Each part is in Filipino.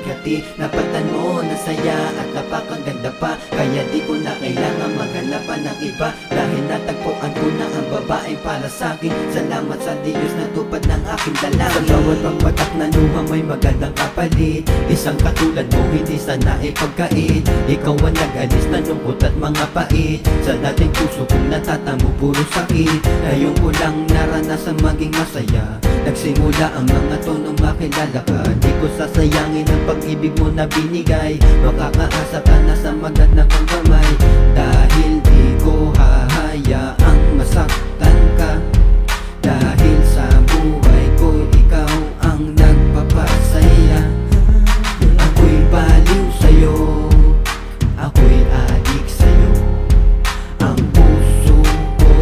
bigati. Napatan mo na saya at napakaganda pa, kaya di ko na kailangan maghanap pa ng iba, dahil natagpuan ko na ang babae para sa'kin. Salamat sa Diyos na tupad ng aking dalangin. Sa bawat pagpatak na luha may magandang kapalit, isang katulad mo hindi sana ipagkait. Ikaw ang nag-alis ng lungkot at mga pait, sa dating puso kong natatamo puro sakit. Ngayon ko lang naranasan maging masaya, nagsimula ang mga tonong makilala ka. Di ko sasayangin ang pag-ibig mo na binigay, makakaasa ka na sa maganda kong kamay, dahil di ko hahayaang masaktan ka. Dahil sa buhay ko ikaw ang nagpapasaya. Ako'y baliw sa'yo, ako'y adik sa'yo. Ang puso ko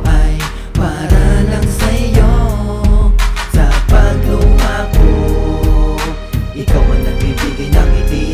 ay para lang sa'yo. Sa pagluha ko, ikaw ang nagbibigay ng ngiti.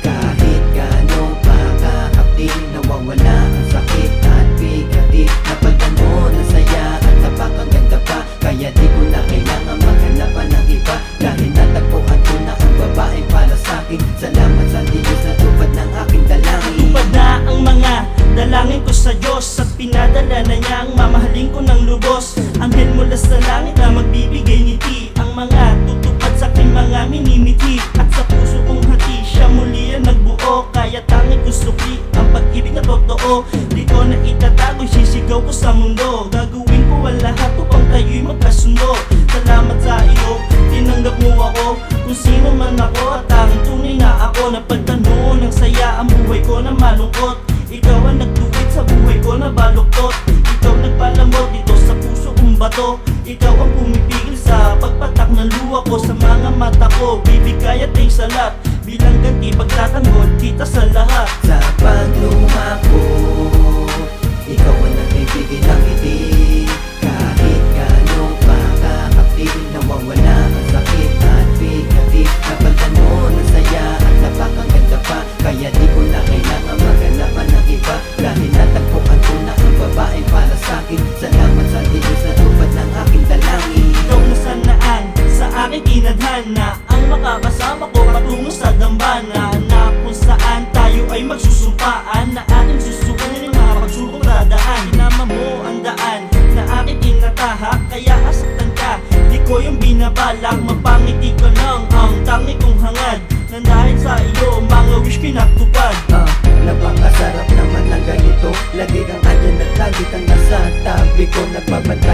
Kahit gaano pa kahapdi, nawawala ang sakit at bigati. Napaltan mo na saya at napakaganda pa, kaya di ko na kailangan maghanap pa ng iba, dahil natagpuan ko na ang babae para sa'kin. Salamat sa Diyos na tupad ng aking dalangin. Tupad na ang mga dalangin ko sa Diyos, at pinadala na niya ang mamahalin ko ng lubos. Anghel mula sa langit na magbibigay ngiti, ang mga tutupad sa aking mga minimiti. At sa puso kong hati siya muli ang nagbuo, kaya tanging ko sukli ang pag-ibig na totoo. Di ko na itatago, sisigaw ko sa mundo, gagawin ko ang lahat upang tayo'y magkasundo. Salamat sa iyo, tinanggap mo ako kung sino man ako, at tanging tunay na ako. Napagtan mo ng saya ang buhay ko na malungkot, ikaw ang nagtuwid sa buhay ko na baluktot. Ikaw nagpalamot dito sa puso kong bato, ikaw ang pumipigil sa pagpatak ng luha ko sa mga mata ko. Bibigay at ay salat, bilang ganti pagtatanggol kita sa lahat. Sa pagluha ko, ikaw ang nagbibigay ng ngiti. Kahit gaano pa kahapdi, nawawala ang sakit at bigati. Napaltan mo na saya at napakaganda pa, kaya di ko na kailangan maghanap pa ng iba, dahil natagpuan ko na ang babae para sa'kin. Salamat sa Diyos na tupad ng aking dalangin. Ikaw na sanaan sa aking tinadhana, ang makakasama ko patungo sa dambana, na kung saan tayo ay magsusumpaan, na ating susukunin ang mga pagsubok dadaan. Tinama mo ang daan na aking tinatahak, kaya asaktan ka, di ko yung binabalak. Mapangiti ka lang ang tangi kong hangad, na dahil sa iyo mga wish kinatupad. Napakasarap naman ng ganito, lagi kang andyan at lagi kang nasa tabi ko. Nagbabantay